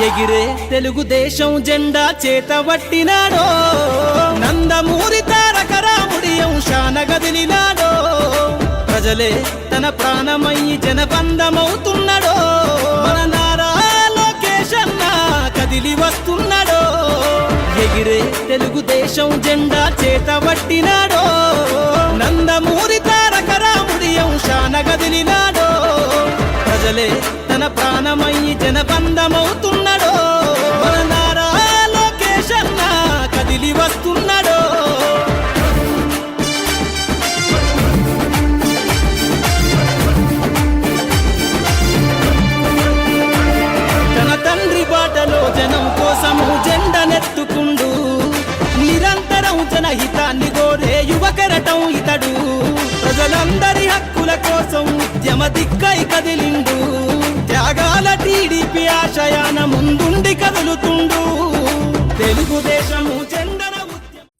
ఎగిరే తెలుగుదేశం జెండా చేతబట్టినాడో, నందమూరి తారక రాముడి అంశాన గదిలినాడో, ప్రజలే తన ప్రాణమయ్యి జనబంధమవుతున్నాడో, మన నారా లోకేష్ అన్న కదిలి వస్తున్నాడో. ఎగిరే తెలుగుదేశం జెండా చేతబట్టినాడో, నందమూరి తారక రాముడి అంశాన గదిలినాడో, ప్రజలే తన ప్రాణమయ్యి జనబంధమవుతున్నాడో, మన నారా లోకేష్ అన్న కదిలి వస్తున్నాడో. తన తండ్రి బాటలో జనం కోసము జెండనెత్తుకుండు, నిరంతరం జనహితాన్ని కోరే యువకరటం ఇతడు, ప్రజలందరి హక్కుల కోసం ఉద్యమ దిక్కై కదిలిండు, త్యాగాల టీడీపీ ఆశయాన ముందుండి కదులుతుండు, Telugu Desam జెండన.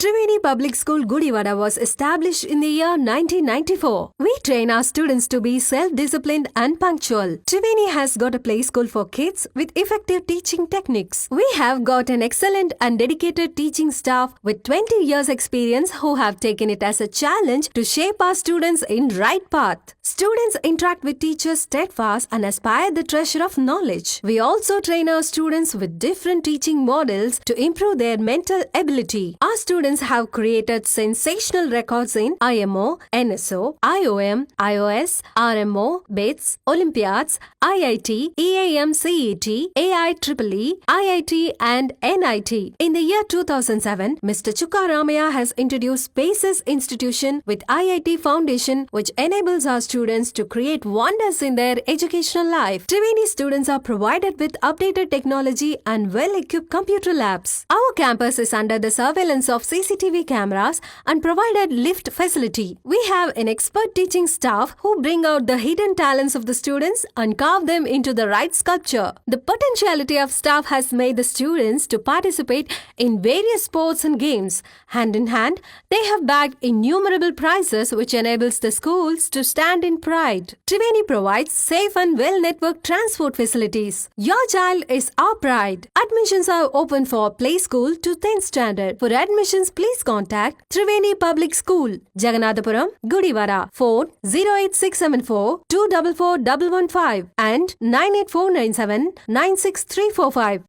Triveni Public School Gudivada was established in the year 1994. We train our students to be self-disciplined and punctual. Triveni has got a play school for kids with effective teaching techniques. We have got an excellent and dedicated teaching staff with 20 years experience who have taken it as a challenge to shape our students in right path. Students interact with teachers steadfast and aspire the treasure of knowledge. We also train our students with different teaching models to improve their mental ability. Our students have created sensational records in IMO, NSO, IOM, IOS, RMO, BITS, Olympiads, IIT, EAM CET, AIEEE, IIT and NIT. In the year 2007, Mr. Chukka Ramaya has introduced Spaces Institution with IIT Foundation, which enables our students to create wonders in their educational life. Triveni students are provided with updated technology and well-equipped computer labs. Our campus is under the surveillance of CCTV cameras and provided lift facility. We have an expert teaching staff who bring out the hidden talents of the students and carve them into the right sculpture. The potentiality of staff has made the students to participate in various sports and games. Hand in hand, they have bagged innumerable prizes which enables the schools to stand in pride. Triveni provides safe and well-networked transport facilities. Your child is our pride. Admissions are open for play school to 10th standard. For admissions, please contact Triveni Public School, Jagannathpuram, Gudivada. Phone 08674 244115 and 98497 96345.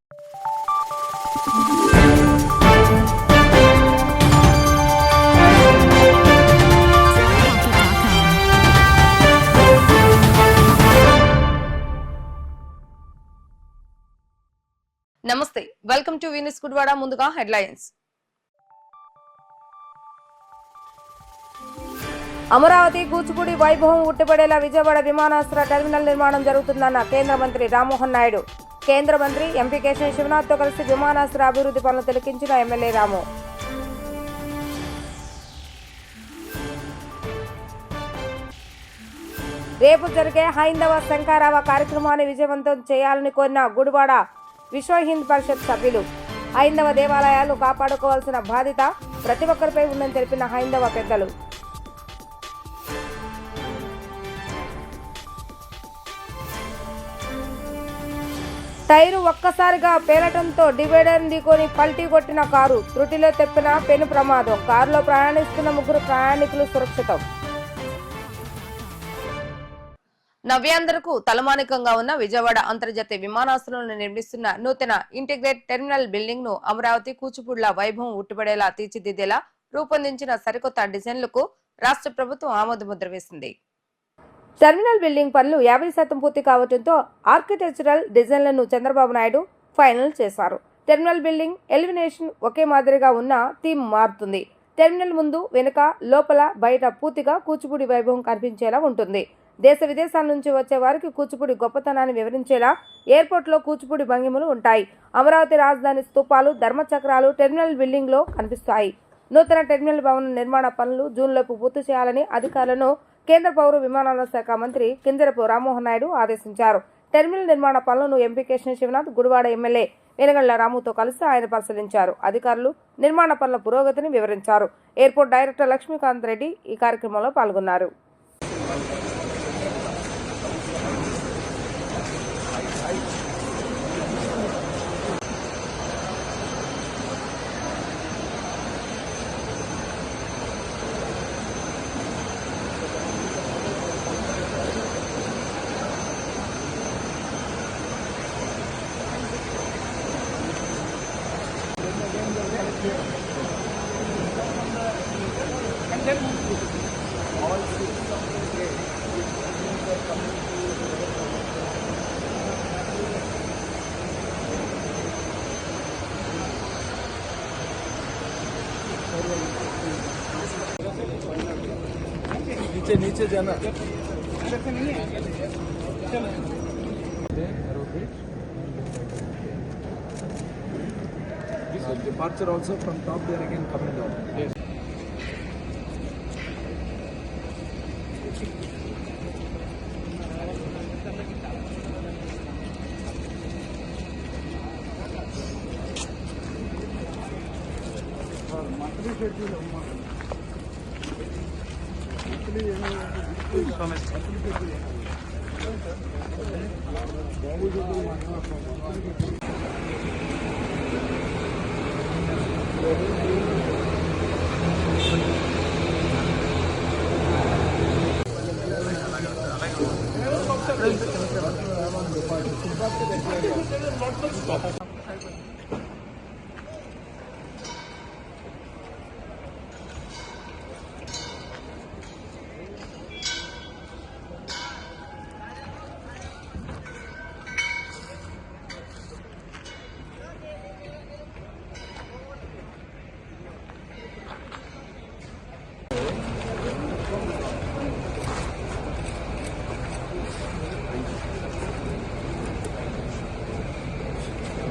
నమస్తే, welcome to Venus Gudwada. ముందుగా headlines. Amaravati Kuchipudi వైభవం ఉట్టిపడేలా విజయవాడ విమానాశ్రయ terminal నిర్మాణం జరుగుతుందన్న కేంద్ర మంత్రి రామ్మోహన్ నాయుడు. కేంద్ర మంత్రి ఎంపీ కేశవ్ శివనాథ్తో కలిసి విమానాశ్రయ అభివృద్ధి పనులు తిలకించిన ఎమ్మెల్యే రాము. రేపు జరిగే హైందవ శంఖారావ కార్యక్రమాన్ని విజయవంతం చేయాలని కోరిన గుడివాడ విశ్వ హింద్ పరిషత్ సభ్యులు. హైందవ దేవాలయాలు కాపాడుకోవాల్సిన బాధ్యత ప్రతి ఒక్కరిపై ఉందని తెలిపిన హైందవ పెద్దలు. టైరు ఒక్కసారిగా పేలటంతో డివైడర్ ఢీకొని పల్టీ కొట్టిన కారు. త్రుటిలో తెప్పిన పెను ప్రమాదం. కారులో ప్రయాణిస్తున్న 3 ప్రయాణికులు సురక్షితం. నవ్యాంధ్రకు తలమానికంగా ఉన్న విజయవాడ అంతర్జాతీయ విమానాశ్రయంలో నిర్మిస్తున్న నూతన ఇంటిగ్రేట్ టెర్మినల్ బిల్డింగ్ ను అమరావతి కూచిపూడిల వైభవం ఉట్టిపడేలా తీర్చిదిద్దేలా రూపొందించిన సరికొత్త డిజైన్లకు రాష్ట్ర ప్రభుత్వం ఆమోదముద్ర వేసింది. టెర్మినల్ బిల్డింగ్ పనులు 50% పూర్తి కావడంతో ఆర్కిటెక్చరల్ డిజైన్లను చంద్రబాబు నాయుడు ఫైనల్ చేశారు. టెర్మినల్ బిల్డింగ్ ఎలిమినేషన్ ఒకే మాదిరిగా ఉన్న థీమ్ మారుతుంది. టెర్మినల్ ముందు, వెనుక, లోపల, బయట పూర్తిగా కూచిపూడి వైభవం కనిపించేలా ఉంటుంది. దేశ విదేశాల నుంచి వచ్చే వారికి కూచిపూడి గొప్పతనాన్ని వివరించేలా ఎయిర్పోర్ట్లో కూచిపూడి భంగిమలు ఉంటాయి. అమరావతి రాజధాని స్తూపాలు, ధర్మచక్రాలు టెర్మినల్ బిల్డింగ్ లో కనిపిస్తాయి. నూతన టెర్మినల్ భవన నిర్మాణ పనులు జూన్లోపు పూర్తి చేయాలని అధికారులను కేంద్ర పౌర విమానయాన శాఖ మంత్రి కింజరపు రామ్మోహన్ నాయుడు ఆదేశించారు. టెర్మినల్ నిర్మాణ పనులను ఎంపీ కేశవ్ శివనాథ్, గుడివాడ ఎమ్మెల్యే వెనగళ్ల రాముతో కలిసి ఆయన పరిశీలించారు. అధికారులు నిర్మాణ పనుల పురోగతిని వివరించారు. ఎయిర్పోర్ట్ డైరెక్టర్ లక్ష్మీకాంత్ రెడ్డి ఈ కార్యక్రమంలో పాల్గొన్నారు. नीचे नीचे जाना departure also from top there again coming down. Yes.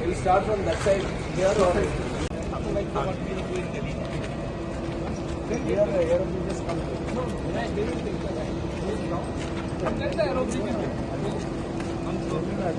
We'll start from that side here or like the one we are doing Delhi. Then here the aeroplane just comes. No, they will take the line. And then the aeroplane will come slowly back.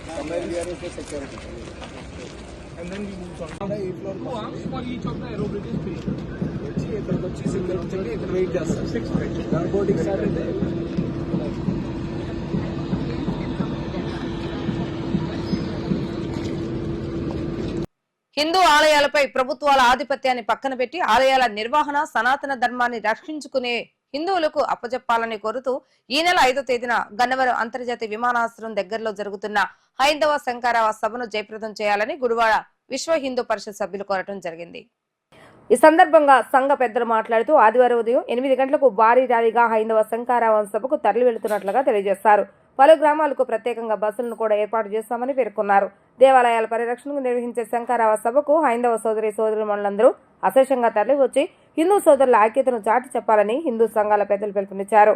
Somewhere here is the security. And then we move on. Two arms for each of the aerobatic three. ఇక్కడికి వచ్చి single వచ్చి ఇక్కడ wait చేస్తారు 6 feet దాని boarding start అయితే హిందూ ఆలయాలపై ప్రభుత్వాల ఆధిపత్యాన్ని పక్కన పెట్టి ఆలయాల నిర్వహణ సనాతన ధర్మాన్ని రక్షించుకునే హిందువులకు అప్పజెప్పాలని కోరుతూ ఈ నెల 5వ తేదీన గన్నవరం అంతర్జాతీయ విమానాశ్రయం దగ్గరలో జరుగుతున్న హైందవ శంకరావ సభను జయప్రదం చేయాలని గుడివాడ విశ్వ హిందూ పరిషత్ సభ్యులు కోరటం జరిగింది. ఈ సందర్భంగా సంఘ పెద్దలు మాట్లాడుతూ ఆదివారం ఉదయం 8 గంటలకు భారీ ర్యాలీగా హైందవ శంకరావం సభకు తరలి వెళుతున్నట్లుగా తెలియజేశారు. పలు గ్రామాలకు ప్రత్యేకంగా బస్సులను కూడా ఏర్పాటు చేస్తామని పేర్కొన్నారు. దేవాలయాల పరిరక్షణకు నిర్వహించే శంకరావ సభకు హైందవ సోదరి సోదరులందరూ అశేషంగా తరలివచ్చి హిందూ సోదరుల ఐక్యతను చాటి చెప్పాలని హిందూ సంఘాల పెద్దలు పిలుపునిచ్చారు.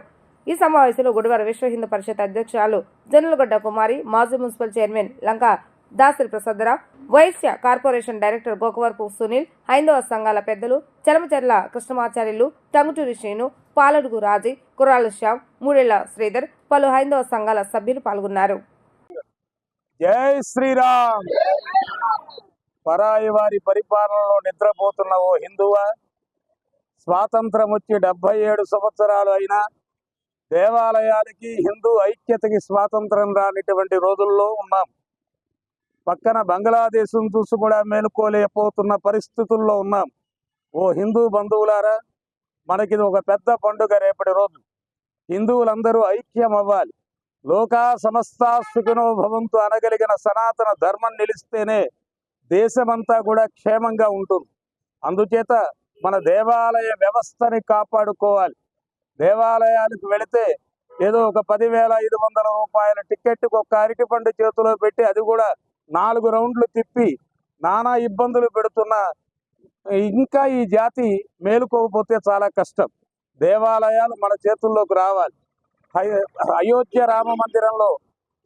ఈ సమావేశంలో గుడివాడ విశ్వ హిందూ పరిషత్ అధ్యక్షురాలు జనులగడ్డ కుమారి, మాజీ municipal chairman Lanka Dasari Prasadarao, Vaishya corporation director Gokavarapu Sunil, హైందవ సంఘాల పెద్దలు చలమచర్ల కృష్ణమాచార్యులు, టంగుటూరి శ్రీను, పాలడుగు రాజీ, కుర్రాల శ్యామ్, మూడేళ్ల శ్రీధర్, పలు హైందవ సంఘాల సభ్యులు పాల్గొన్నారు. జై శ్రీరామ్. పరాయి వారి పరిపాలనలో నిద్రపోతున్న ఓ హిందువా, స్వాతంత్రం వచ్చి 77 సంవత్సరాలు అయినా దేవాలయాలకి హిందూ ఐక్యతకి స్వాతంత్రం రానిటువంటి రోజుల్లో ఉన్నాం. పక్కన బంగ్లాదేశం చూసి కూడా మేలుకోలేకపోతున్న పరిస్థితుల్లో ఉన్నాం. ఓ హిందూ బంధువులారా, మనకిది ఒక పెద్ద పండుగ రేపటి రోజు. హిందువులందరూ ఐక్యం అవ్వాలి. లోకా సమస్తా సుఖినో భవంతు అనగలిగిన సనాతన ధర్మం నిలిస్తేనే దేశమంతా కూడా క్షేమంగా ఉంటుంది. అందుచేత మన దేవాలయ వ్యవస్థని కాపాడుకోవాలి. దేవాలయాలకు వెళితే ఏదో ఒక 10,500 రూపాయల టికెట్కి ఒక అరటిపండు చేతిలో పెట్టి అది కూడా 4 రౌండ్లు తిప్పి నానా ఇబ్బందులు పెడుతున్న ఇంకా ఈ జాతి మేలుకోకపోతే చాలా కష్టం. దేవాలయాలు మన చేతుల్లోకి రావాలి. అయోధ్య రామ మందిరంలో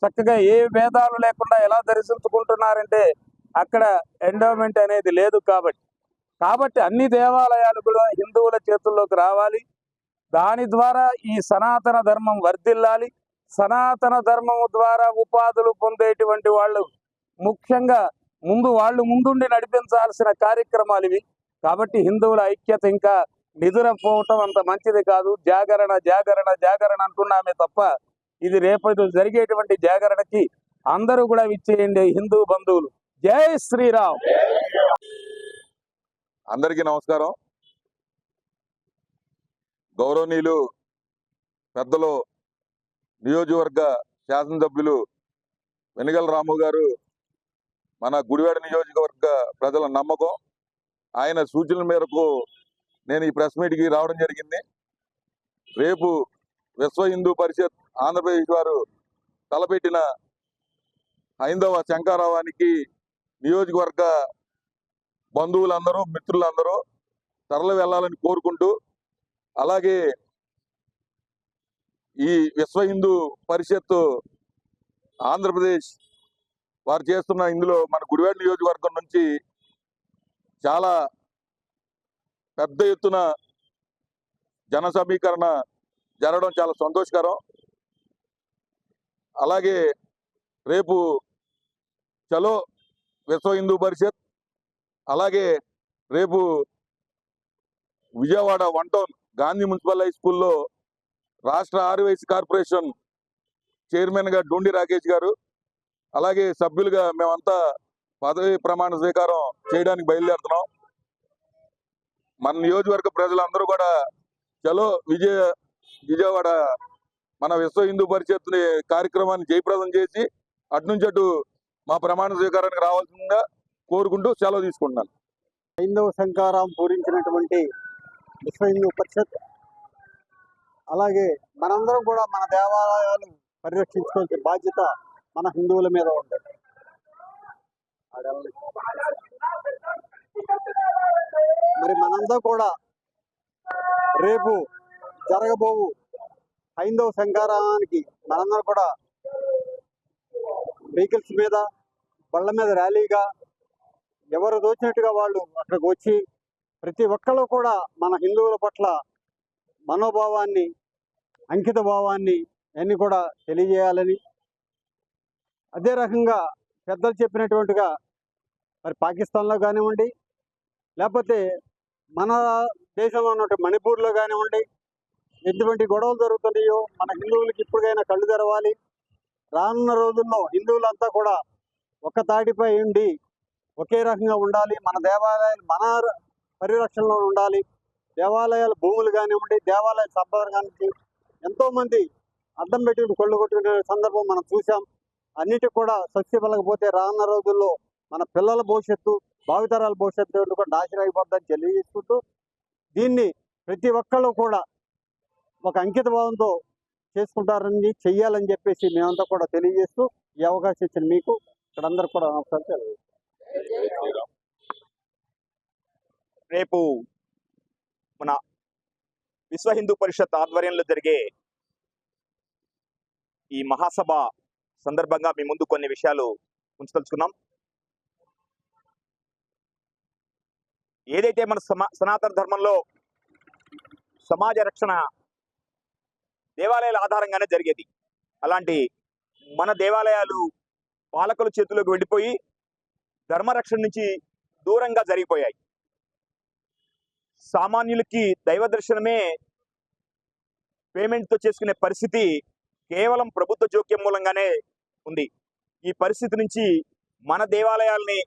చక్కగా ఏ భేదాలు లేకుండా ఎలా దర్శించుకుంటున్నారంటే అక్కడ ఎండోమెంట్ అనేది లేదు. కాబట్టి అన్ని దేవాలయాలు కూడా హిందువుల చేతుల్లోకి రావాలి. దాని ద్వారా ఈ సనాతన ధర్మం వర్ధిల్లాలి. సనాతన ధర్మము ద్వారా ఉపాధులు పొందేటువంటి వాళ్ళు ముఖ్యంగా వాళ్ళు ముందుండి నడిపించాల్సిన కార్యక్రమాలు ఇవి. కాబట్టి హిందువుల ఐక్యత ఇంకా నిదురపోవటం అంత మంచిది కాదు. జాగరణ జాగరణ జాగరణ అంటున్నామే తప్ప ఇది రేపటి జరిగేటువంటి జాగరణకి అందరూ కూడా విచ్చేయండి హిందూ బంధువులు. జై శ్రీరామ్. అందరికీ నమస్కారం. గౌరవనీయులు పెద్దలు నియోజకవర్గ శాసనసభ్యులు వెనిగల రాము గారు మన గుడివాడ నియోజకవర్గ ప్రజల నమ్మకం, ఆయన సూచనల మేరకు నేను ఈ ప్రెస్ మీట్కి రావడం జరిగింది. రేపు విశ్వ హిందూ పరిషత్ ఆంధ్రప్రదేశ్ వారు తలపెట్టిన హైందవ శంఖారావానికి నియోజకవర్గ బంధువులందరూ మిత్రులందరూ తరలి వెళ్ళాలని కోరుకుంటూ, అలాగే ఈ విశ్వ హిందూ పరిషత్ ఆంధ్రప్రదేశ్ వారు చేస్తున్న ఇందులో మన గుడివాడ నియోజకవర్గం నుంచి చాలా పెద్ద ఎత్తున జన సమీకరణ జరగడం చాలా సంతోషకరం. అలాగే రేపు చలో విశ్వ హిందూ పరిషత్, అలాగే రేపు Vijayawada 1 town Gandhi municipal high స్కూల్లో రాష్ట్ర ఆర్యవైశ్య కార్పొరేషన్ చైర్మన్ గా డోండి రాకేష్ గారు, అలాగే సభ్యులుగా మేమంతా పదవి ప్రమాణ స్వీకారం చేయడానికి బయలుదేరుతున్నాం. మన నియోజకవర్గ ప్రజలందరూ కూడా చలో విజయవాడ మన విశ్వ హిందూ పరిషత్ కార్యక్రమాన్ని జయప్రదం చేసి అటు నుంచి అటు మా ప్రమాణ స్వీకారానికి రావాల్సిందిగా కోరుకుంటూ సెలవు తీసుకుంటున్నాను. హైందవ శంఖారావం పూరించినటువంటి విశ్వ హిందూ పరిషత్, అలాగే మనందరం కూడా మన దేవాలయాలు పరిరక్షించుకోవాల్సిన బాధ్యత మన హిందువుల మీద ఉంటుంది. మరి మనందరం కూడా రేపు జరగబోవు హైందవ శంఖారావానికి మనందరం కూడా వెహికల్స్ మీద, బళ్ళ మీద ర్యాలీగా ఎవరు దోచినట్టుగా వాళ్ళు అక్కడికి వచ్చి ప్రతి ఒక్కళ్ళు కూడా మన హిందువుల పట్ల మనోభావాన్ని, అంకిత భావాన్ని అన్ని కూడా తెలియజేయాలని, అదే రకంగా పెద్దలు చెప్పినటువంటిగా మరి పాకిస్తాన్లో కానివ్వండి, లేకపోతే మన దేశంలో ఉన్నటువంటి మణిపూర్లో కానివ్వండి, ఎటువంటి గొడవలు జరుగుతున్నాయో మన హిందువులకి ఇప్పటికైనా కళ్ళు తెరవాలి. రానున్న రోజుల్లో హిందువులంతా కూడా ఒక్క తాటిపై ఉండి ఒకే రకంగా ఉండాలి. మన దేవాలయాలు మన పరిరక్షణలో ఉండాలి. దేవాలయాల భూములు కానివ్వండి, దేవాలయ సంపద కానివ్వండి, ఎంతోమంది అడ్డం పెట్టి కొళ్ళు కొట్టుకునే సందర్భం మనం చూసాం. అన్నిటికి కూడా స్వస్తి పలకపోతే రానున్న రోజుల్లో మన పిల్లల భవిష్యత్తు, భావితరాల భవిష్యత్తు కూడా నాశనం అయిపోద్దని తెలియజేసుకుంటూ, దీన్ని ప్రతి ఒక్కళ్ళు కూడా ఒక అంకిత భావంతో చేసుకుంటారని చెయ్యాలని చెప్పేసి మేమంతా కూడా తెలియజేస్తూ ఈ అవకాశం ఇచ్చిన మీకు ఇక్కడ అందరు కూడా నమస్కారం తెలియజేస్తాం. రేపు మన విశ్వ హిందూ పరిషత్ ఆధ్వర్యంలో జరిగే ఈ మహాసభ సందర్భంగా మీ ముందు కొన్ని విషయాలు ఉంచదలుచుకున్నాం. ఏదైతే మన సనాతన ధర్మంలో సమాజ రక్షణ దేవాలయాల ఆధారంగానే జరిగేది, అలాంటి మన దేవాలయాలు పాలకుల చేతుల్లోకి వెళ్ళిపోయి ధర్మరక్షణ నుంచి దూరంగా జరిగిపోయాయి. సామాన్యులకి దైవ దర్శనమే పేమెంట్తో చేసుకునే పరిస్థితి కేవలం ప్రభుత్వ జోక్యం మూలంగానే ఉంది. ఈ పరిస్థితి నుంచి మన దేవాలయాల్ని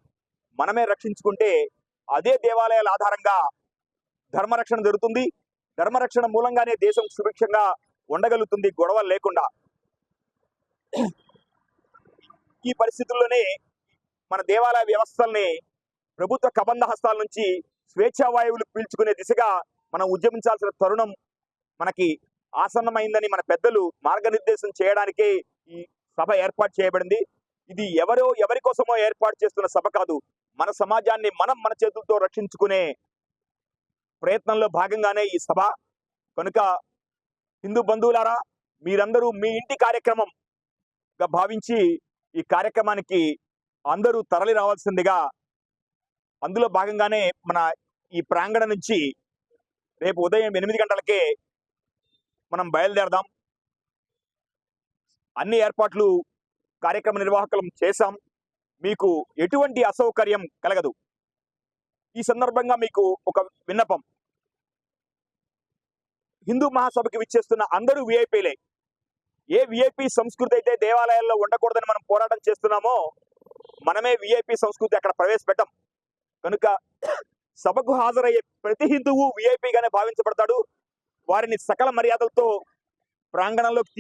మనమే రక్షించుకుంటే అదే దేవాలయాల ఆధారంగా ధర్మరక్షణ జరుగుతుంది. ధర్మరక్షణ మూలంగానే దేశం సురక్షంగా ఉండగలుగుతుంది, గొడవలు లేకుండా. ఈ పరిస్థితుల్లోనే మన దేవాలయ వ్యవస్థల్ని ప్రభుత్వ కబంధ హస్తాల నుంచి స్వేచ్ఛా వాయువులు పీల్చుకునే దిశగా మనం ఉద్యమించాల్సిన తరుణం మనకి ఆసన్నమైందని మన పెద్దలు మార్గనిర్దేశం చేయడానికే ఈ సభ ఏర్పాటు చేయబడింది. ఇది ఎవరి కోసమో ఏర్పాటు చేస్తున్న సభ కాదు. మన సమాజాన్ని మన చేతులతో రక్షించుకునే ప్రయత్నంలో భాగంగానే ఈ సభ. కనుక హిందూ బంధువులారా, మీరందరూ మీ ఇంటి కార్యక్రమంగా భావించి ఈ కార్యక్రమానికి అందరూ తరలి రావాల్సిందిగా, అందులో భాగంగానే మన ఈ ప్రాంగణం నుంచి రేపు ఉదయం 8 గంటలకే మనం బయలుదేరదాం. అన్ని ఏర్పాట్లు కార్యక్రమ నిర్వాహకులం చేశాం. మీకు ఎటువంటి అసౌకర్యం కలగదు. ఈ సందర్భంగా మీకు ఒక విన్నపం. హిందూ మహాసభకి విచ్చేస్తున్న అందరూ విఐపీలే. ఏ విఐపి సంస్కృతి అయితే దేవాలయాల్లో ఉండకూడదని మనం పోరాటం చేస్తున్నామో మనమే విఐపి సంస్కృతి అక్కడ ప్రవేశపెట్టాం. కనుక సభకు హాజరయ్యే ప్రతి హిందువు విఐపిగానే భావించబడతాడు. వారిని సకల మర్యాదలతో ప్రాంగణంలోకి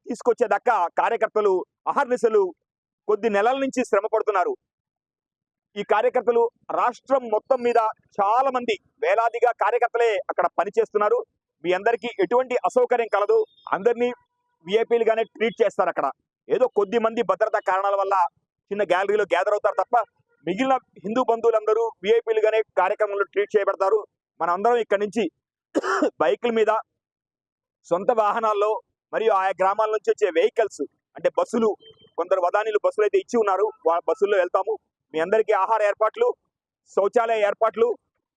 తీసుకొచ్చేదాకా కార్యకర్తలు అహర్నిశలు కొద్ది నెలల నుంచి శ్రమ పడుతున్నారు. ఈ కార్యకర్తలు రాష్ట్రం మొత్తం మీద చాలా మంది వేలాదిగా కార్యకర్తలే అక్కడ పనిచేస్తున్నారు. మీ అందరికీ ఎటువంటి అసౌకర్యం కలదు. అందరినీ విఐపీలుగానే ట్రీట్ చేస్తారు. అక్కడ ఏదో కొద్ది మంది భద్రతా కారణాల వల్ల చిన్న గ్యాలరీలో గ్యాదర్ అవుతారు తప్ప మిగిలిన హిందూ బంధువులందరూ విఐపీలుగానే కార్యక్రమంలో ట్రీట్ చేయబడతారు. మన అందరం ఇక్కడి నుంచి బైకుల మీద, సొంత వాహనాల్లో మరియు ఆయా గ్రామాల నుంచి వచ్చే వెహికల్స్ అంటే బస్సులు, కొందరు వదానీలు బస్సులు అయితే ఇచ్చి ఉన్నారు, వాళ్ళ బస్సుల్లో వెళ్తాము. మీ అందరికీ ఆహార ఏర్పాట్లు, శౌచాలయ ఏర్పాట్లు,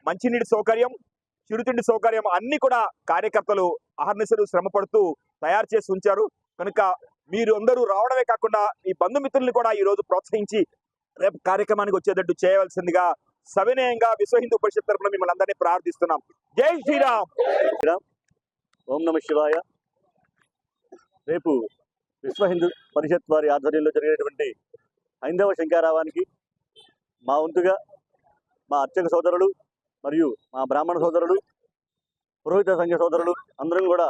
మంచినీటి సౌకర్యం, చిరుతిండి సౌకర్యం అన్ని కూడా కార్యకర్తలు అహర్నిశలు శ్రమ పడుతూ తయారు చేసి ఉంచారు. కనుక మీరు అందరూ రావడమే కాకుండా ఈ బంధుమిత్రుల్ని కూడా ఈ రోజు ప్రోత్సహించి రేపు కార్యక్రమానికి వచ్చేటట్టు చేయవలసిందిగా సవినయంగా విశ్వ హిందూ పరిషత్ తరఫున మిమ్మల్ని అందరినీ ప్రార్థిస్తున్నాం. జై శ్రీరామ్. ఓం నమ శివాయ. రేపు విశ్వ హిందూ పరిషత్ వారి ఆధ్వర్యంలో జరిగేటువంటి హైందవ శంకారావానికి మా వంతుగా మా అర్చక సోదరులు మరియు మా బ్రాహ్మణ సోదరులు, పురోహిత సంఘ సోదరులు అందరం కూడా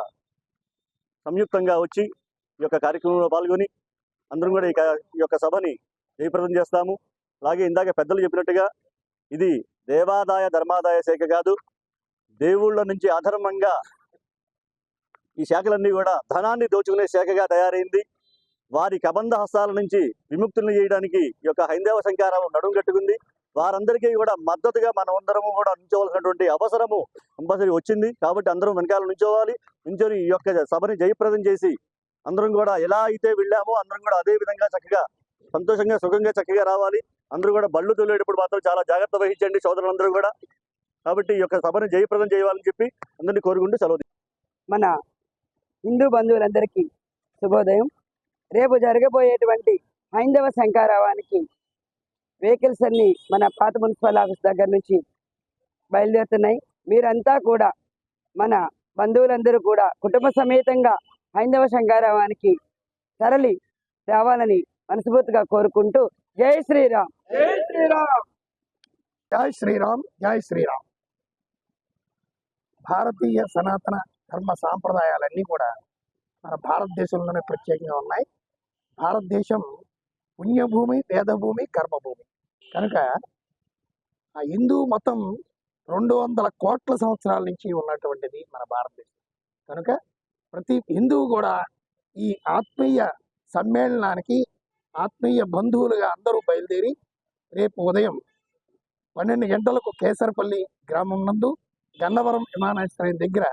సంయుక్తంగా వచ్చి ఈ యొక్క కార్యక్రమంలో పాల్గొని అందరం కూడా ఈ యొక్క సభని జయప్రదం చేస్తాము. అలాగే ఇందాక పెద్దలు చెప్పినట్టుగా ఇది దేవాదాయ ధర్మాదాయ శాఖ కాదు, దేవుళ్ళ నుంచి అధర్మంగా ఈ శాఖలన్నీ కూడా ధనాన్ని దోచుకునే శాఖగా తయారైంది. వారి కబంధ హస్తాల నుంచి విముక్తులను చేయడానికి ఈ యొక్క హైందవ శంకారావం నడుం కట్టుకుంది. వారందరికీ కూడా మద్దతుగా మనం అందరము కూడా నుంచోవలసినటువంటి అవసరము కంపల్సరీ వచ్చింది. కాబట్టి అందరం వెనకాల నుంచోవాలి. నుంచొని ఈ యొక్క సభని జయప్రదం చేసి అందరం కూడా ఎలా అయితే వెళ్ళామో అందరం కూడా అదే విధంగా చక్కగా సంతోషంగా సుఖంగా చక్కగా రావాలి. అందరూ కూడా బళ్ళు తొలేటప్పుడు మాత్రం చాలా జాగ్రత్త వహించండి సోదరులందరూ కూడా. కాబట్టి ఈ యొక్క సభని జయప్రదం చేయాలని చెప్పి అందరినీ కోరుకుంటూ సెలవు. మన హిందూ బంధువులందరికీ శుభోదయం. రేపు జరగబోయేటువంటి హైందవ శంకారావానికి వెహికల్స్ అన్ని మన పాత మున్సిపల్ ఆఫీస్ దగ్గర నుంచి బయలుదేరుతున్నాయి. మీరంతా కూడా మన బంధువులందరూ కూడా కుటుంబ సమేతంగా హైందవ శంకారావానికి తరలి రావాలని మనస్ఫూర్తిగా కోరుకుంటూ జై శ్రీరామ్. జై శ్రీరామ్. జై శ్రీరామ్. జై శ్రీరామ్. భారతీయ సనాతన ధర్మ సాంప్రదాయాలన్నీ కూడా మన భారతదేశంలోనే ప్రత్యేకంగా ఉన్నాయి. భారతదేశం పుణ్యభూమి, వేదభూమి, కర్మభూమి. కనుక ఆ హిందూ మతం 200 కోట్ల సంవత్సరాల నుంచి ఉన్నటువంటిది మన భారతదేశం. కనుక ప్రతి హిందువు కూడా ఈ ఆత్మీయ సమ్మేళనానికి ఆత్మీయ బంధువులుగా అందరూ బయలుదేరి రేపు ఉదయం 12 గంటలకు కేసరపల్లి గ్రామం నందు గన్నవరం విమానాశ్రయం దగ్గర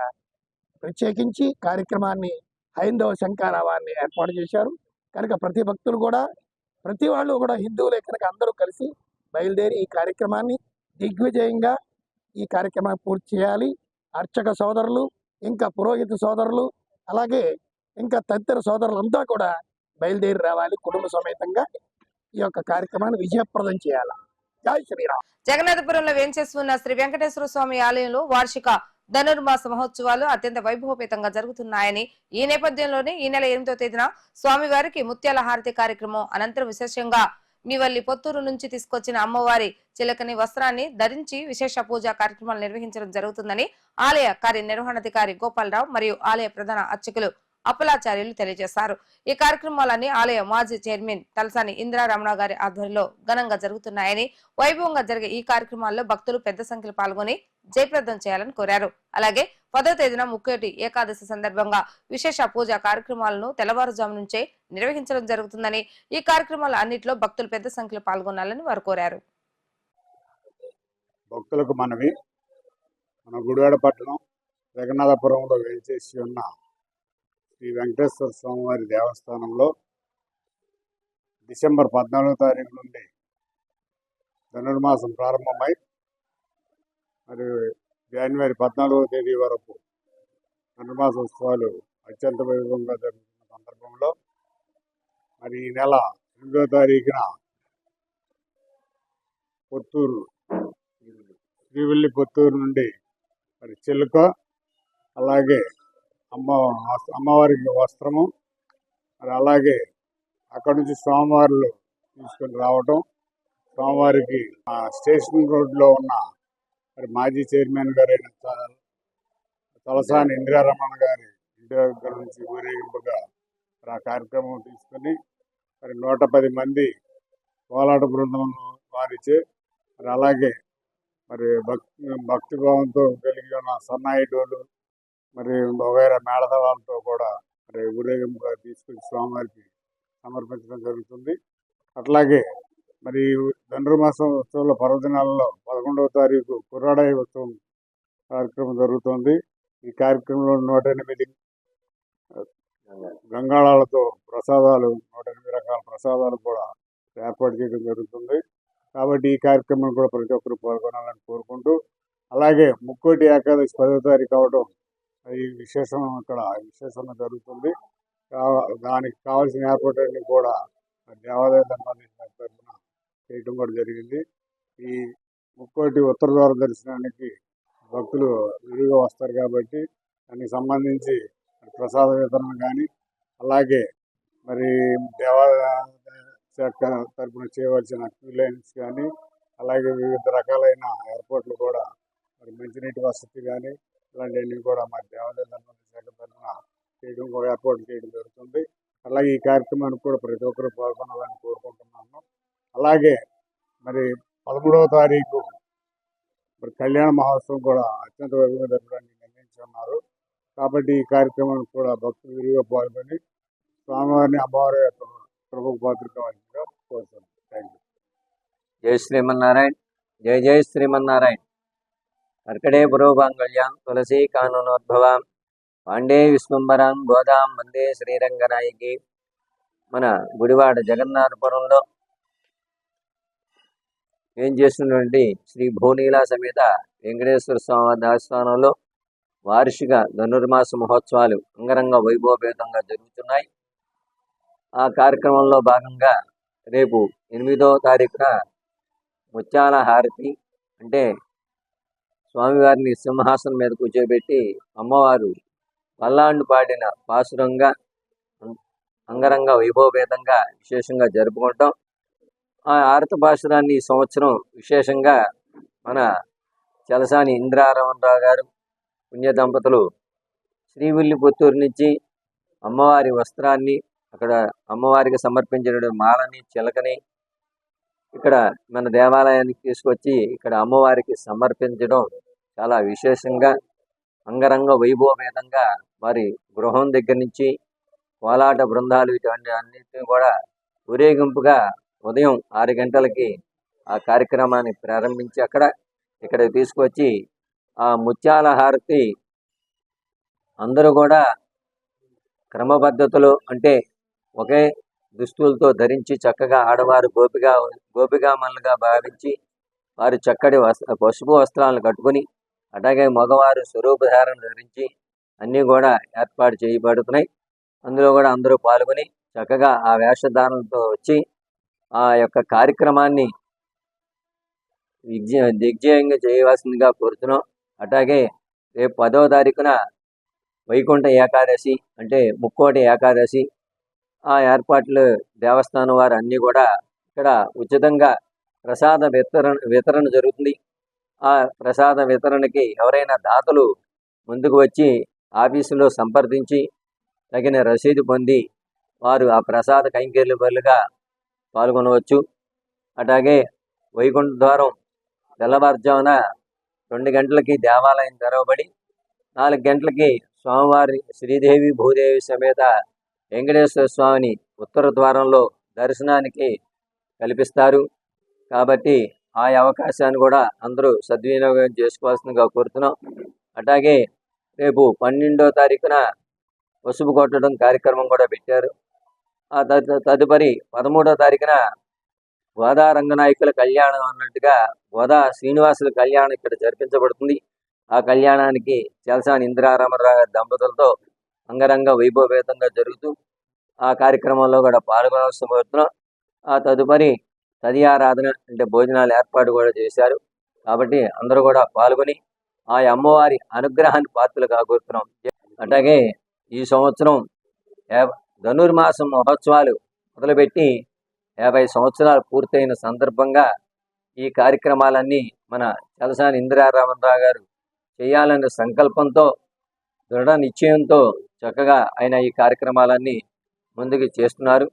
ప్రత్యేకించి కార్యక్రమాన్ని హైందవ శంకారావాన్ని ఏర్పాటు చేశారు. కనుక ప్రతి భక్తులు కూడా, ప్రతి వాళ్ళు కూడా హిందువులే కనుక అందరూ కలిసి బయలుదేరి ఈ కార్యక్రమాన్ని దిగ్విజయంగా ఈ కార్యక్రమాన్ని పూర్తి చేయాలి. అర్చక సోదరులు, ఇంకా పురోహిత సోదరులు, అలాగే ఇంకా తదితర సోదరులంతా కూడా బయలుదేరి రావాలి. కుటుంబ సమేతంగా ఈ యొక్క కార్యక్రమాన్ని విజయప్రదం చేయాలి. జై శ్రీరామ్. జగన్నాథపురంలో వేంచేస్తున్న శ్రీ వెంకటేశ్వర స్వామి ఆలయంలో వార్షిక ధనుర్మాస మహోత్సవాలు అత్యంత వైభవపేతంగా జరుగుతున్నాయని, ఈ నేపథ్యంలోనే ఈ నెల 8వ తేదీన స్వామివారికి ముత్యాల హారతి కార్యక్రమం అనంతరం విశేషంగా నివల్లి పొత్తూరు నుంచి తీసుకొచ్చిన అమ్మవారి చిలకని వస్త్రాన్ని ధరించి విశేష పూజా కార్యక్రమాలు నిర్వహించడం జరుగుతుందని ఆలయ కార్యనిర్వహణాధికారి గోపాలరావు మరియు ఆలయ ప్రధాన అర్చకులు అప్పలాచార్యులు తెలియజేశారు. ఈ కార్యక్రమాలన్నీ ఆలయ మాజీ చైర్మన్ తలసాని ఇంద్రారమణ గారి ఆధ్వర్యంలో ఘనంగా జరుగుతున్నాయని, వైభవంగా జరిగే ఈ కార్యక్రమాల్లో భక్తులు పెద్ద సంఖ్యలో పాల్గొని జయప్రదం చేయాలని కోరారు. అలాగే 10వ తేదీన ముక్కోటి ఏకాదశి సందర్భంగా విశేష పూజా కార్యక్రమాలను తెల్లవారుజాము నుంచే నిర్వహించడం జరుగుతుందని, ఈ కార్యక్రమాల అన్నింటిలో భక్తులు పెద్ద సంఖ్యలో పాల్గొనాలని వారు కోరారు. భక్తులకు మనవి, మన గుడివాడ పట్టణం జగన్నాథపురంలో వేంచేసి ఉన్న శ్రీ వెంకటేశ్వర స్వామివారి దేవస్థానంలో డిసెంబర్ 14వ తారీఖు నుండి ధనుర్మాసం ప్రారంభమై మరి జనవరి 14వ తేదీ వరకు ధనుర్మాస ఉత్సవాలు అత్యంత వైభవంగా జరుగుతున్న సందర్భంలో మరి ఈ నెల 8వ తారీఖున పొత్తూరు శ్రీవిల్లి పొత్తూరు నుండి మరి చిలుక, అలాగే అమ్మవారికి వస్త్రము, మరి అలాగే అక్కడ నుంచి స్వామివార్లు తీసుకొని రావటం, స్వామివారికి స్టేషన్ రోడ్లో ఉన్న మరి మాజీ చైర్మన్ గారైన తలసాని ఇందిరారమణ గారి ఇంటి దగ్గర నుంచి ఊరేగింపుగా మరి ఆ కార్యక్రమం తీసుకొని మరి 110 మంది కోలాట బృందం వారిచే మరి అలాగే మరి భక్తిభావంతో కలిగి ఉన్న సన్నాయి డోలు మరి వగైరా మేళతాళాలతో కూడా మరి ఊరేగింపుగా తీసుకొచ్చి స్వామివారికి సమర్పించడం జరుగుతుంది. అట్లాగే మరి ధనుర్మాసం ఉత్సవాల పర్వదినాలలో 11వ తారీఖు కుర్రాడాయి ఉత్సవం కార్యక్రమం జరుగుతుంది. ఈ కార్యక్రమంలో 108 గంగాళాలతో ప్రసాదాలు, 108 రకాల ప్రసాదాలు కూడా ఏర్పాటు చేయడం జరుగుతుంది. కాబట్టి ఈ కార్యక్రమం కూడా ప్రతి ఒక్కరు పాల్గొనాలని కోరుకుంటూ, అలాగే ముక్కోటి ఏకాదశి 10వ తారీఖు అవడం ఈ విశేషం విశేషంగా జరుగుతుంది. దానికి కావాల్సిన ఏర్పాట్లన్నీ కూడా దేవాదాయ ధర్మాన్ని తరఫున చేయడం కూడా జరిగింది. ఈ ముక్కోటి ఉత్తర ద్వార దర్శనానికి భక్తులు విరిగా వస్తారు కాబట్టి దానికి సంబంధించి ప్రసాద వితరణ కానీ, అలాగే మరి దేవాదాయ శాఖ తరఫున చేయవలసిన క్యూ లైన్స్ కానీ, అలాగే వివిధ రకాలైన ఏర్పాట్లు కూడా మరి మంచినీటి వసతి కానీ ఇలాంటివన్నీ కూడా మరి దేవాదాయ ధర్మాదాయ శాఖ తరఫున చేయడం కూడా ఏర్పాటు చేయడం జరుగుతుంది. అలాగే ఈ కార్యక్రమానికి కూడా ప్రతి ఒక్కరు పాల్గొనాలని కోరుకుంటున్నాను. అలాగే మరి 13వ తారీఖు మరి కళ్యాణ మహోత్సవం కూడా అత్యంత వైభవంగా జరపడానికి నిర్ణయించి ఉన్నారు. కాబట్టి ఈ కార్యక్రమానికి కూడా భక్తులు విరిగా పాల్గొని స్వామివారిని అమ్మవారి యొక్క కృపకు పాత్ర కావాల్సిందిగా కోరుతున్నాను. Thank you. జై శ్రీమన్నారాయణ. జై జై శ్రీమన్నారాయణ. కర్కడే పురోభాంగళ్యాం తులసీ కాననోద్భవాం పాండే విశ్వంబరాం గోదాం వందే శ్రీరంగనాయకి. మన గుడివాడ జగన్నాథపురంలో ఏం చేస్తున్నటువంటి శ్రీ భూనీలా సమేత వెంకటేశ్వర స్వామి దేవస్థానంలో వార్షిక ధనుర్మాస మహోత్సవాలు అంగరంగ వైభవపేతంగా జరుగుతున్నాయి. ఆ కార్యక్రమంలో భాగంగా రేపు 8వ తారీఖున ముత్యాల హారతి, అంటే స్వామివారిని సింహాసనం మీద కూర్చోబెట్టి అమ్మవారు పల్లాండు పాడిన పాసురంగా అంగరంగ వైభవపేతంగా విశేషంగా జరుపుకుంటాం. ఆ ఆరత పాసురాన్ని ఈ సంవత్సరం విశేషంగా మన చలసాని ఇంద్రారమణరావు గారు పుణ్య దంపతులు శ్రీవిల్లి పుత్తూరు నుంచి అమ్మవారి వస్త్రాన్ని, అక్కడ అమ్మవారికి సమర్పించిన మాలని, చిలకని ఇక్కడ మన దేవాలయానికి తీసుకొచ్చి ఇక్కడ అమ్మవారికి సమర్పించడం చాలా విశేషంగా అంగరంగ వైభవపేతంగా వారి గృహం దగ్గర నుంచి కోలాట బృందాలు ఇటువంటి అన్నింటినీ కూడా ఊరేగింపుగా ఉదయం 6 గంటలకి ఆ కార్యక్రమాన్ని ప్రారంభించి ఇక్కడ తీసుకొచ్చి ఆ ముత్యాల హారతి అందరూ కూడా క్రమ పద్ధతిలో, అంటే ఒకే దుస్తులతో ధరించి చక్కగా ఆడవారు గోపికామణులుగా భావించి వారు చక్కటి పసుపు వస్త్రాలను కట్టుకుని, అలాగే మగవారు స్వరూపధారణ ధరించి అన్నీ కూడా ఏర్పాటు చేయబడుతున్నాయి. అందులో కూడా అందరూ పాల్గొని చక్కగా ఆ వేషధారణతో వచ్చి ఆ యొక్క కార్యక్రమాన్ని దిగ్విజయంగా చేయవలసిందిగా కోరుతున్నాం. అట్లాగే రేపు 10వ తారీఖున వైకుంఠ ఏకాదశి, అంటే ముక్కోటి ఏకాదశి. ఆ ఏర్పాట్లు దేవస్థానం వారు అన్నీ కూడా ఇక్కడ ఉచితంగా ప్రసాద వితరణ జరుగుతుంది. ఆ ప్రసాద వితరణకి ఎవరైనా దాతలు ముందుకు వచ్చి ఆఫీసులో సంప్రదించి తగిన రసీదు పొంది వారు ఆ ప్రసాద కైంకర్య బదులుగా పాల్గొనవచ్చు. అట్లాగే వైకుంఠ ద్వారం తెల్లవారుజామున 2 గంటలకి దేవాలయం తెరవబడి 4 గంటలకి స్వామివారి శ్రీదేవి భూదేవి సమేత వెంకటేశ్వర స్వామిని ఉత్తర ద్వారంలో దర్శనానికి కల్పిస్తారు. కాబట్టి ఆ అవకాశాన్ని కూడా అందరూ సద్వినియోగం చేసుకోవాల్సిందిగా కోరుతున్నాం. అట్లాగే రేపు 12వ తారీఖున పసుపు కొట్టడం కార్యక్రమం కూడా పెట్టారు. ఆ తదుపరి 13వ తారీఖున గోదా రంగనాయకుల కళ్యాణం అన్నట్టుగా గోదా శ్రీనివాసుల కళ్యాణం ఇక్కడ జరిపించబడుతుంది. ఆ కళ్యాణానికి చలసాని ఇందిరారమణరావు దంపతులతో అంగరంగ వైభవేతంగా జరుగుతూ ఆ కార్యక్రమంలో కూడా పాల్గొనవలసిన కోరుతున్నాం. ఆ తదుపరి తదియారాధన అంటే భోజనాలు ఏర్పాటు కూడా చేశారు. కాబట్టి అందరూ కూడా పాల్గొని ఆ అమ్మవారి అనుగ్రహాన్ని పాత్రలు కాగోరుతున్నాం. అట్లాగే ఈ సంవత్సరం ధనుర్మాసం మహోత్సవాలు మొదలుపెట్టి 50 సంవత్సరాలు పూర్తయిన సందర్భంగా ఈ కార్యక్రమాలన్నీ మన చలసాని ఇందిరారామరావు గారు చేయాలనే సంకల్పంతో దృఢ నిశ్చయంతో చక్కగా ఆయన ఈ కార్యక్రమాలన్నీ ముందుకు చేస్తున్నారు.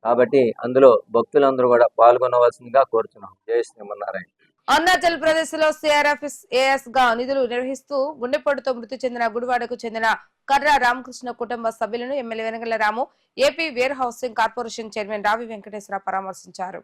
కాబట్టి అందులో భక్తులందరూ కూడా పాల్గొనవలసిందిగా కోరుతున్నాం. జై శ్రీమన్నారాయణ. అరుణాచల్ ప్రదేశ్ లో సిఆర్ఎఫ్ ఏఎస్ గా నిధులు నిర్వహిస్తూ గుండెపోటుతో మృతి చెందిన గుడివాడకు చెందిన కర్ర రామకృష్ణ కుటుంబ సభ్యులను MLA Venagala Ramu, AP warehousing corporation chairman Ravi Venkateswara పరామర్శించారు.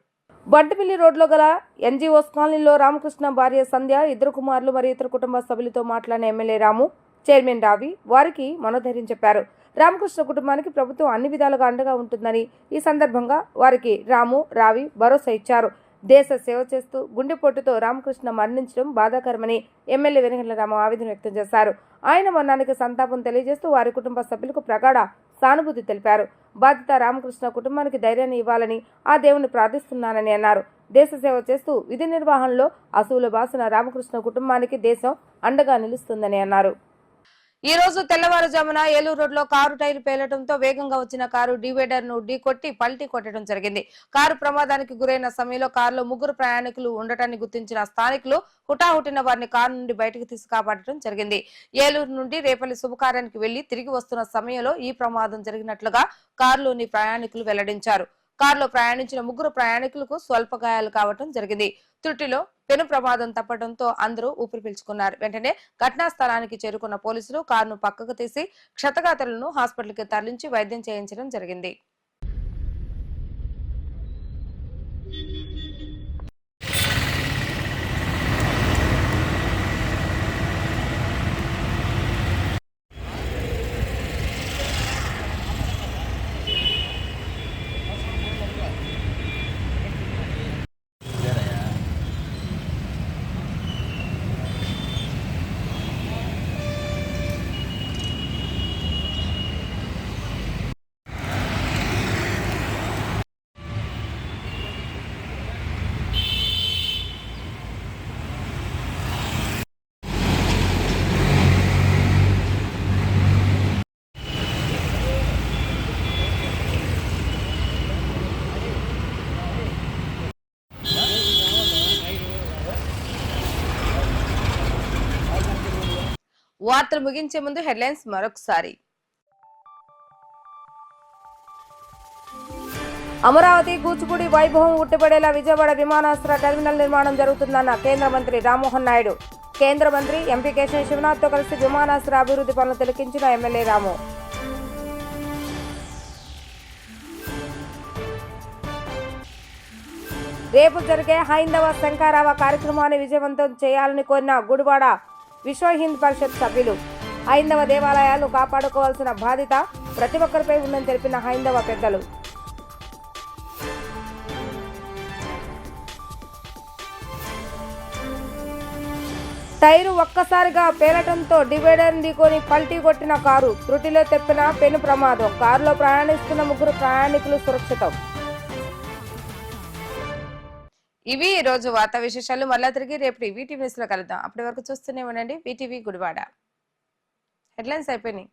బంటిమిల్లి రోడ్లో గల ఎన్జీఓస్ కాలనీలో రామకృష్ణ భార్య సంధ్య, 2 కుమారులు మరియు ఇతర కుటుంబ సభ్యులతో మాట్లాడిన ఎమ్మెల్యే రాము, చైర్మన్ రావి వారికి మనోధైర్యం చెప్పారు. రామకృష్ణ కుటుంబానికి ప్రభుత్వం అన్ని విధాలుగా అండగా ఉంటుందని ఈ సందర్భంగా వారికి రాము, రావి భరోసా ఇచ్చారు. దేశ సేవ చేస్తూ గుండెపోటుతో రామకృష్ణ మరణించడం బాధాకరమని ఎమ్మెల్యే వెనగల రాము ఆవేదన వ్యక్తం చేశారు. ఆయన మరణానికి సంతాపం తెలియజేస్తూ వారి కుటుంబ సభ్యులకు ప్రగాఢ సానుభూతి తెలిపారు. బాధిత రామకృష్ణ కుటుంబానికి ధైర్యాన్ని ఇవ్వాలని ఆ దేవుని ప్రార్థిస్తున్నానని అన్నారు. దేశ సేవ చేస్తూ విధి నిర్వహణలో అసూలు బాసిన రామకృష్ణ కుటుంబానికి దేశం అండగా నిలుస్తుందని అన్నారు. ఈ రోజు తెల్లవారుజామున ఏలూరు రోడ్లో కారు టైర్ పేలటంతో వేగంగా వచ్చిన కారు డివైడర్ ను ఢీకొట్టి పల్టీ కొట్టడం జరిగింది. కారు ప్రమాదానికి గురైన సమయంలో కారులో 3 ప్రయాణికులు ఉండటాన్ని గుర్తించిన స్థానికులు హుటాహుటిన వారిని కారు నుండి బయటకు తీసి కాపాడటం జరిగింది. ఏలూరు నుండి రేపల్లి శుభకార్యానికి వెళ్లి తిరిగి వస్తున్న సమయంలో ఈ ప్రమాదం జరిగినట్లుగా కారులోని ప్రయాణికులు వెల్లడించారు. కారులో ప్రయాణించిన 3 ప్రయాణికులకు స్వల్ప గాయాలు కావటం జరిగింది. త్రుటిలో పెను ప్రమాదం తప్పడంతో అందరూ ఊపిరి పీల్చుకున్నారు. వెంటనే ఘటనా స్థలానికి చేరుకున్న పోలీసులు కారును పక్కకు తీసి క్షతగాత్రులను హాస్పిటల్కి తరలించి వైద్యం చేయించడం జరిగింది. వార్తలు ముగించే ముందు హెడ్లైన్స్ మరొకసారి. అమరావతి కూచిపూడి వైభవం ఉట్టిపడేలా విజయవాడ విమానాశ్రయ టెర్మినల్ నిర్మాణం జరుగుతుందన్న కేంద్ర మంత్రి రామ్మోహన్ నాయుడు. కేంద్ర మంత్రి ఎంపీ కేశవ్ శివనాథ్తో కలిసి విమానాశ్రయ అభివృద్ధి పనులు తిలకించిన ఎమ్మెల్యే రాము. రేపు జరిగే హైందవ శంకరావ కార్యక్రమాన్ని విజయవంతం చేయాలని కోరిన గుడివాడ విశ్వ హింద్ పరిషత్ సభ్యులు. హైందవ దేవాలయాలు కాపాడుకోవాల్సిన బాధ్యత ప్రతి ఒక్కరిపై ఉందని తెలిపిన హైందవ పెద్దలు. టైరు ఒక్కసారిగా పేలటంతో డివైడర్ ఢీకొని పల్టీ కొట్టిన కారు, త్రుటిలో తెప్పిన పెను ప్రమాదం. కారులో ప్రయాణిస్తున్న 3 ప్రయాణికులు సురక్షితం. ఇవి ఈ రోజు వార్తా విశేషాలు. మళ్ళా తిరిగి రేపు వీటీవీ న్యూస్ లో కలుద్దాం. అప్పటి వరకు చూస్తూనే ఉండండి వీటీవీ గుడివాడ. హెడ్లైన్స్ అయిపోయినాయి.